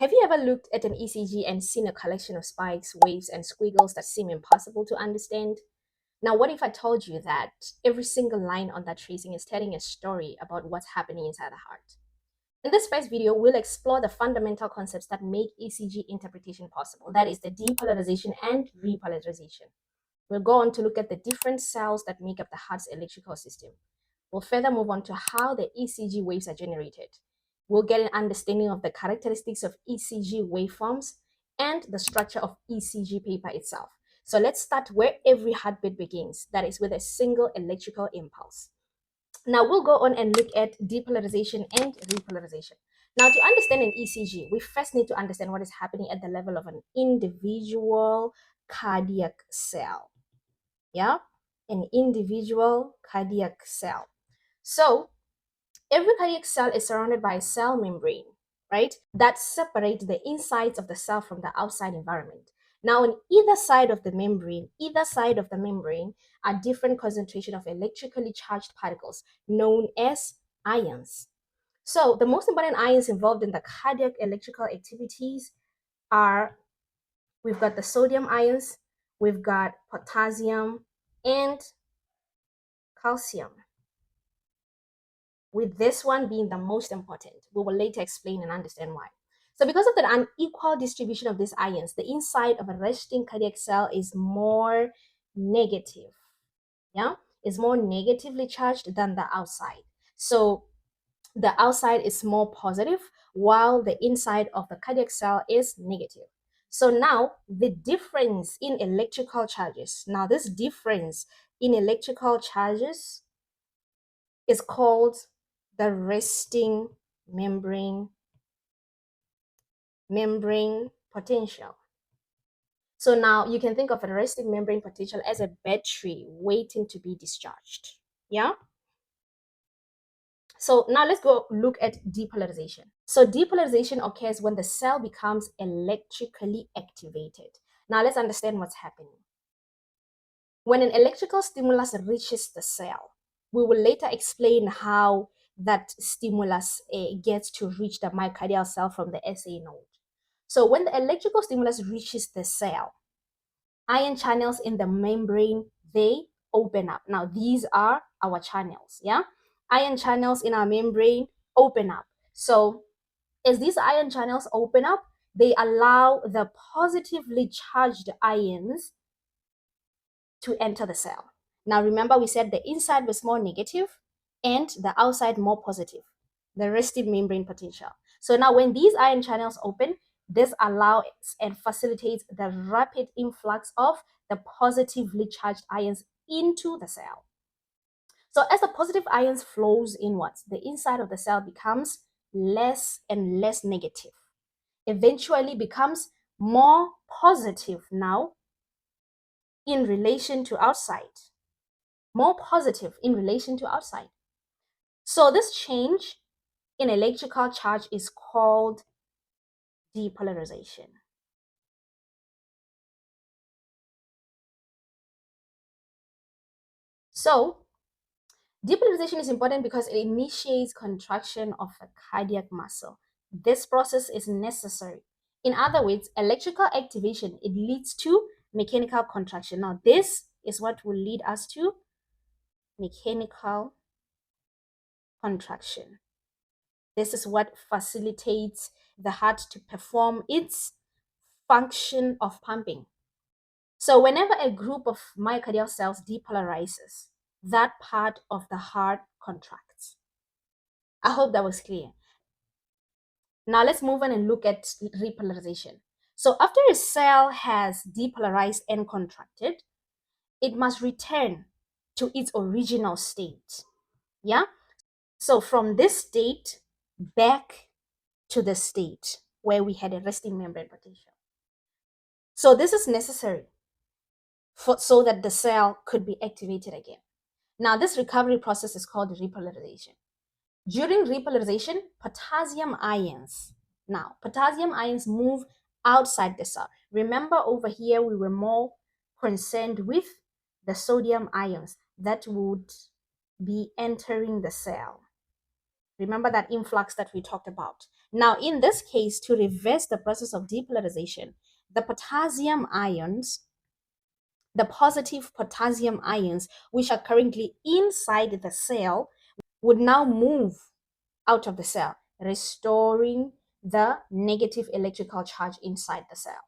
Have you ever looked at an ECG and seen a collection of spikes, waves, and squiggles that seem impossible to understand? Now, what if I told you that every single line on that tracing is telling a story about what's happening inside the heart? In this first video, we'll explore the fundamental concepts that make ECG interpretation possible. That is the depolarization and repolarization. We'll go on to look at the different cells that make up the heart's electrical system. We'll further move on to how the ECG waves are generated. We'll get an understanding of the characteristics of ECG waveforms and the structure of ECG paper itself. So let's start where every heartbeat begins, that is with a single electrical impulse. Now we'll go on and look at depolarization and repolarization. Now, to understand an ECG, we first need to understand what is happening at the level of an individual cardiac cell. Yeah, an individual cardiac cell. So every cardiac cell is surrounded by a cell membrane, right? That separates the insides of the cell from the outside environment. Now, on either side of the membrane, are different concentration of electrically charged particles known as ions. So the most important ions involved in the cardiac electrical activities are, we've got the sodium ions, we've got potassium, and calcium, with this one being the most important. We will later explain and understand why. So because of the unequal distribution of these ions, the inside of a resting cardiac cell is more negative. Yeah, is more negatively charged than the outside. So the outside is more positive while the inside of the cardiac cell is negative. So now the difference in electrical charges, this difference in electrical charges is called the resting membrane potential. So now you can think of a resting membrane potential as a battery waiting to be discharged. Yeah. So now let's go look at depolarization. So depolarization occurs when the cell becomes electrically activated. Now let's understand what's happening. When an electrical stimulus reaches the cell, we will later explain how that stimulus gets to reach the myocardial cell from the SA node. So when the electrical stimulus reaches the cell, ion channels in the membrane, they open up. Now these are our channels, yeah? Ion channels in our membrane open up. So as these ion channels open up, they allow the positively charged ions to enter the cell. Now remember, we said the inside was more negative and the outside more positive, the resting membrane potential. So now when these ion channels open, this allows and facilitates the rapid influx of the positively charged ions into the cell. So as the positive ions flows inwards, the inside of the cell becomes less and less negative, eventually becomes more positive now in relation to outside, more positive in relation to outside. So this change in electrical charge is called depolarization. So depolarization is important because it initiates contraction of the cardiac muscle. This process is necessary. In other words, electrical activation, it leads to mechanical contraction. Now this is what will lead us to mechanical contraction. This is what facilitates the heart to perform its function of pumping. So whenever a group of myocardial cells depolarizes, that part of the heart contracts. I hope that was clear. Now let's move on and look at repolarization. So after a cell has depolarized and contracted, it must return to its original state. Yeah? So from this state back to the state where we had a resting membrane potential. So this is necessary so that the cell could be activated again. Now this recovery process is called repolarization. During repolarization, potassium ions move outside the cell. Remember over here, we were more concerned with the sodium ions that would be entering the cell. Remember that influx that we talked about. Now, in this case, to reverse the process of depolarization, the potassium ions, the positive potassium ions, which are currently inside the cell, would now move out of the cell, restoring the negative electrical charge inside the cell.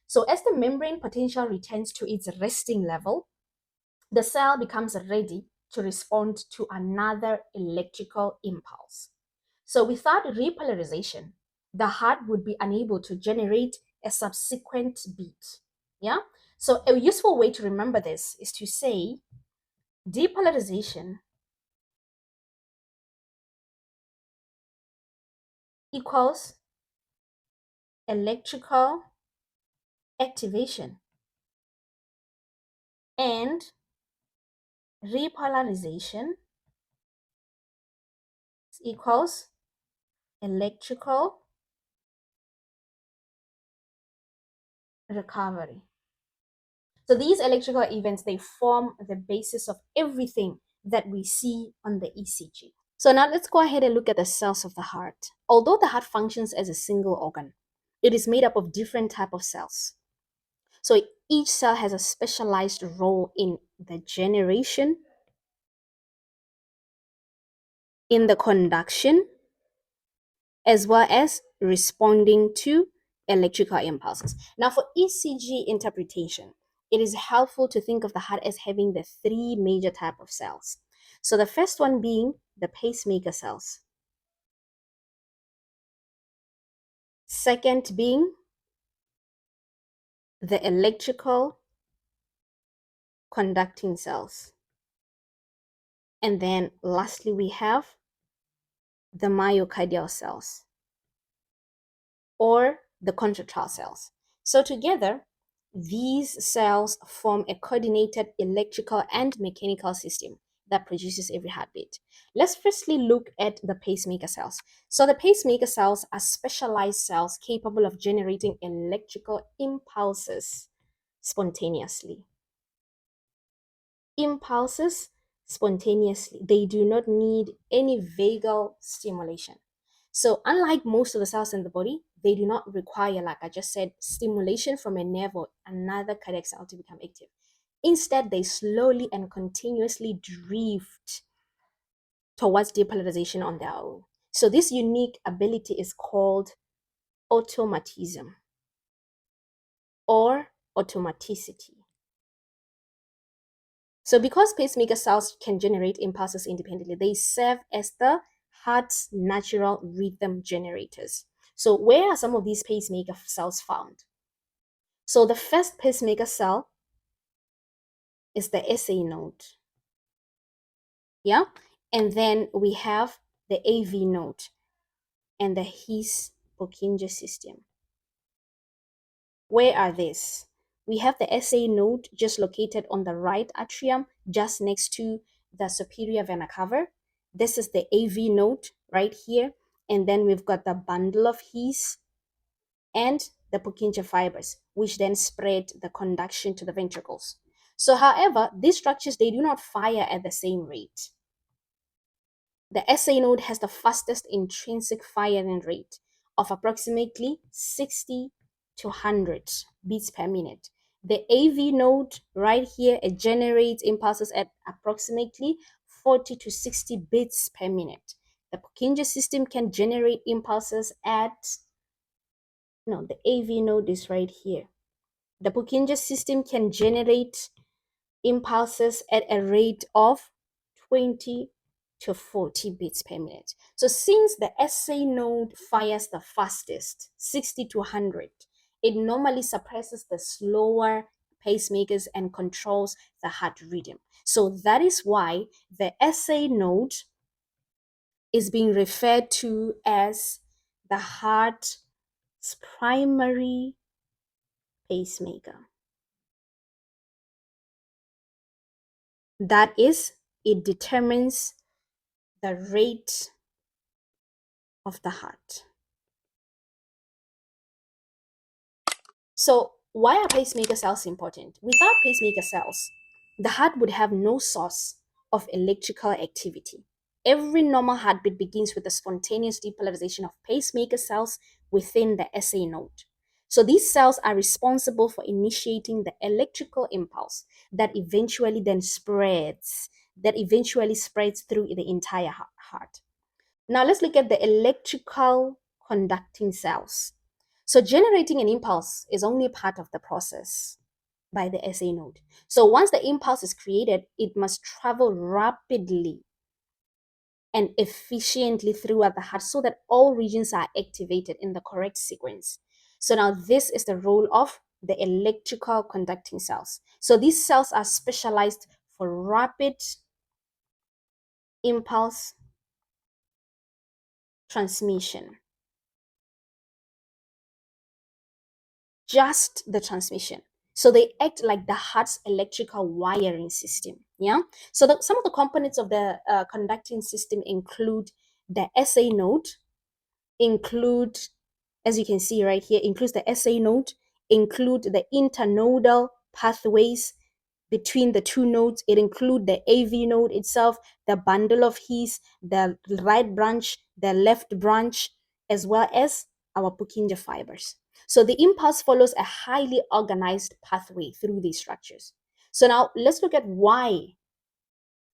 So as the membrane potential returns to its resting level, the cell becomes ready to respond to another electrical impulse. So without repolarization, the heart would be unable to generate a subsequent beat. Yeah? So a useful way to remember this is to say depolarization equals electrical activation and repolarization equals electrical recovery. So these electrical events, they form the basis of everything that we see on the ECG. So now let's go ahead and look at the cells of the heart. Although the heart functions as a single organ, it is made up of different type of cells. So each cell has a specialized role in the generation, in the conduction, as well as responding to electrical impulses. Now, for ECG interpretation, it is helpful to think of the heart as having the three major type of cells. So the first one being the pacemaker cells. Second being the electrical conducting cells. And then lastly, we have the myocardial cells or the contractile cells. So together, these cells form a coordinated electrical and mechanical system that produces every heartbeat. Let's firstly look at the pacemaker cells. So the pacemaker cells are specialized cells capable of generating electrical impulses spontaneously. Impulses spontaneously. They do not need any vagal stimulation. So unlike most of the cells in the body, they do not require, like I just said, stimulation from a nerve or another cardiac cell to become active. Instead, they slowly and continuously drift towards depolarization on their own. So this unique ability is called automatism or automaticity. So because pacemaker cells can generate impulses independently, they serve as the heart's natural rhythm generators. So where are some of these pacemaker cells found? So the first pacemaker cell is the SA node. Yeah? And then we have the AV node and the His Purkinje system. Where are these? We have the SA node just located on the right atrium, just next to the superior vena cava. This is the AV node right here. And then we've got the bundle of His and the Purkinje fibers, which then spread the conduction to the ventricles. So, however, these structures, they do not fire at the same rate. The SA node has the fastest intrinsic firing rate of approximately 60 to 100 beats per minute. The AV node right here, it generates impulses at approximately 40 to 60 beats per minute. The Purkinje system can generate impulses at, no, the AV node is right here. The Purkinje system can generate impulses at a rate of 20 to 40 beats per minute. So since the SA node fires the fastest, 60 to 100, it normally suppresses the slower pacemakers and controls the heart rhythm. So that is why the SA node is being referred to as the heart's primary pacemaker. That is, it determines the rate of the heart. So why are pacemaker cells important? Without pacemaker cells, the heart would have no source of electrical activity. every normal heartbeat begins with the spontaneous depolarization of pacemaker cells within the SA node. So these cells are responsible for initiating the electrical impulse that eventually spreads through the entire heart. Now let's look at the electrical conducting cells. So generating an impulse is only part of the process by the SA node. So once the impulse is created, it must travel rapidly and efficiently throughout the heart so that all regions are activated in the correct sequence. So now this is the role of the electrical conducting cells. So these cells are specialized for rapid impulse transmission. Just the transmission. So they act like the heart's electrical wiring system. Yeah. So some of the components of the conducting system include the SA node, include, as you can see right here, includes the SA node, include the internodal pathways between the two nodes. It includes the AV node itself, the bundle of His, the right branch, the left branch, as well as our Purkinje fibers. So the impulse follows a highly organized pathway through these structures. So now let's look at why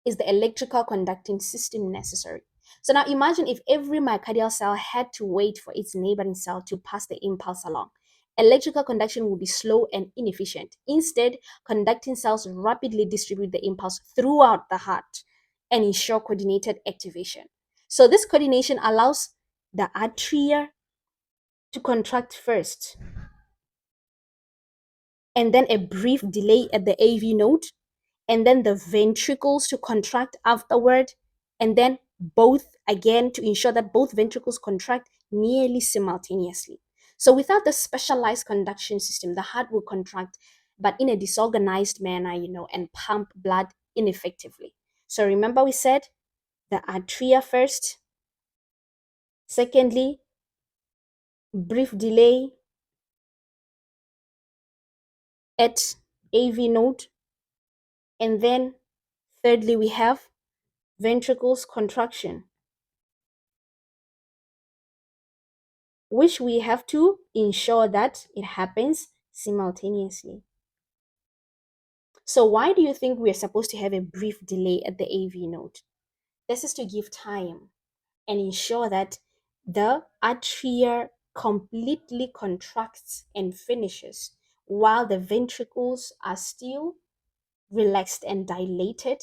is the electrical conducting system necessary. So now imagine if every myocardial cell had to wait for its neighboring cell to pass the impulse along. Electrical conduction would be slow and inefficient. Instead, conducting cells rapidly distribute the impulse throughout the heart and ensure coordinated activation. So this coordination allows the atria to contract first, and then a brief delay at the AV node, and then the ventricles to contract afterward, and then both again to ensure that both ventricles contract nearly simultaneously. So without the specialized conduction system, the heart will contract, but in a disorganized manner, and pump blood ineffectively. So remember we said the atria first, secondly, brief delay at AV node, and then thirdly, we have ventricles contraction, which we have to ensure that it happens simultaneously. So why do you think we're supposed to have a brief delay at the AV node? This is to give time and ensure that the atria completely contracts and finishes while the ventricles are still relaxed and dilated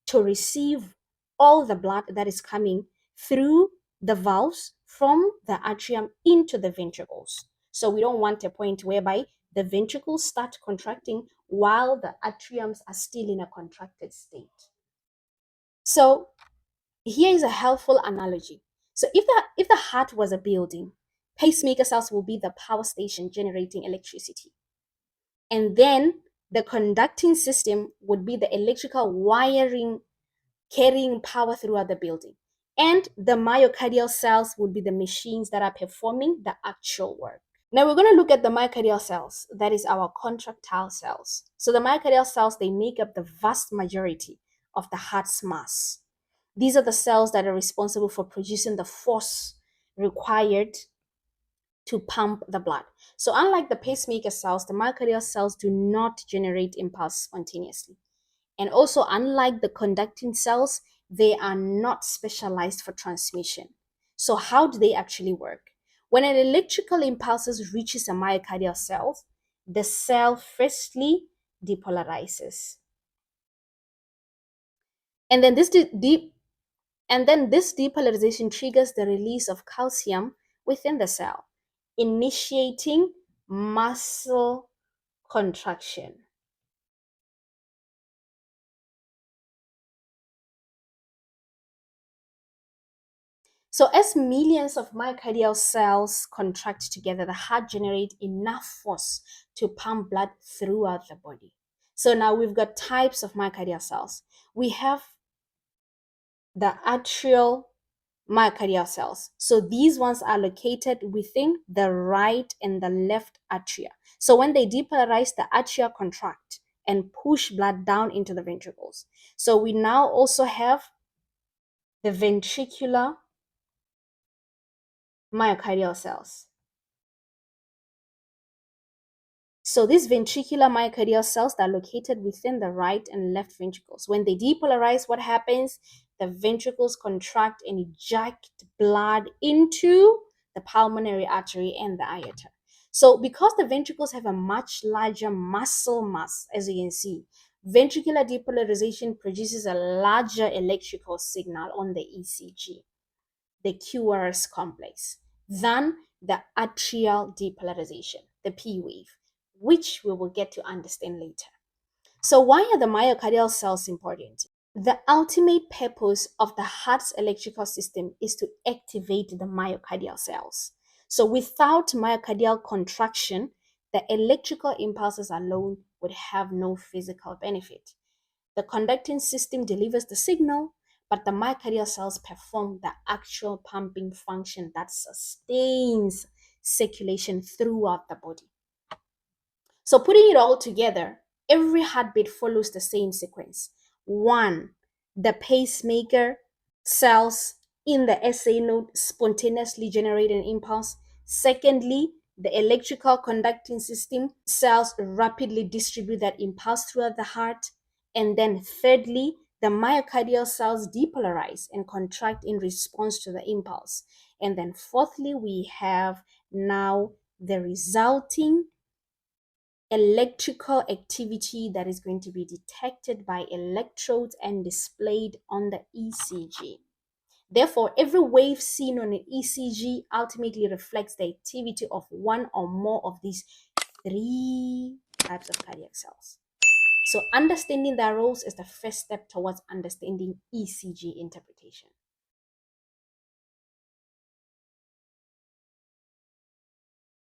to receive all the blood that is coming through the valves from the atrium into the ventricles. So we don't want a point whereby the ventricles start contracting while the atriums are still in a contracted state. So here is a helpful analogy. So if the heart was a building, pacemaker cells will be the power station generating electricity. And then the conducting system would be the electrical wiring carrying power throughout the building. And the myocardial cells would be the machines that are performing the actual work. Now we're going to look at the myocardial cells, that is our contractile cells. So the myocardial cells, they make up the vast majority of the heart's mass. These are the cells that are responsible for producing the force required to pump the blood. So unlike the pacemaker cells, the myocardial cells do not generate impulse spontaneously. And also, unlike the conducting cells, they are not specialized for transmission. So how do they actually work? When an electrical impulse reaches a myocardial cell, the cell firstly depolarizes. And then this depolarization triggers the release of calcium within the cell, initiating muscle contraction. So as millions of myocardial cells contract together, the heart generates enough force to pump blood throughout the body. So now we've got types of myocardial cells. We have the atrial myocardial cells. So these ones are located within the right and the left atria. So when they depolarize, the atria contract and push blood down into the ventricles. So we now also have the ventricular myocardial cells. So these ventricular myocardial cells that are located within the right and left ventricles. When they depolarize, what happens? The ventricles contract and eject blood into the pulmonary artery and the aorta. So because the ventricles have a much larger muscle mass, as you can see, ventricular depolarization produces a larger electrical signal on the ECG, the QRS complex, than the atrial depolarization, the P wave, which we will get to understand later. So, why are the myocardial cells important? The ultimate purpose of the heart's electrical system is to activate the myocardial cells. So, without myocardial contraction, the electrical impulses alone would have no physical benefit. The conducting system delivers the signal, but the myocardial cells perform the actual pumping function that sustains circulation throughout the body. So, putting it all together, every heartbeat follows the same sequence. One, the pacemaker cells in the SA node spontaneously generate an impulse. Secondly, the electrical conducting system cells rapidly distribute that impulse throughout the heart. And then, thirdly, the myocardial cells depolarize and contract in response to the impulse. And then, fourthly, we have now the resulting electrical activity that is going to be detected by electrodes and displayed on the ECG. Therefore, every wave seen on an ECG ultimately reflects the activity of one or more of these three types of cardiac cells. So, understanding their roles is the first step towards understanding ECG interpretation.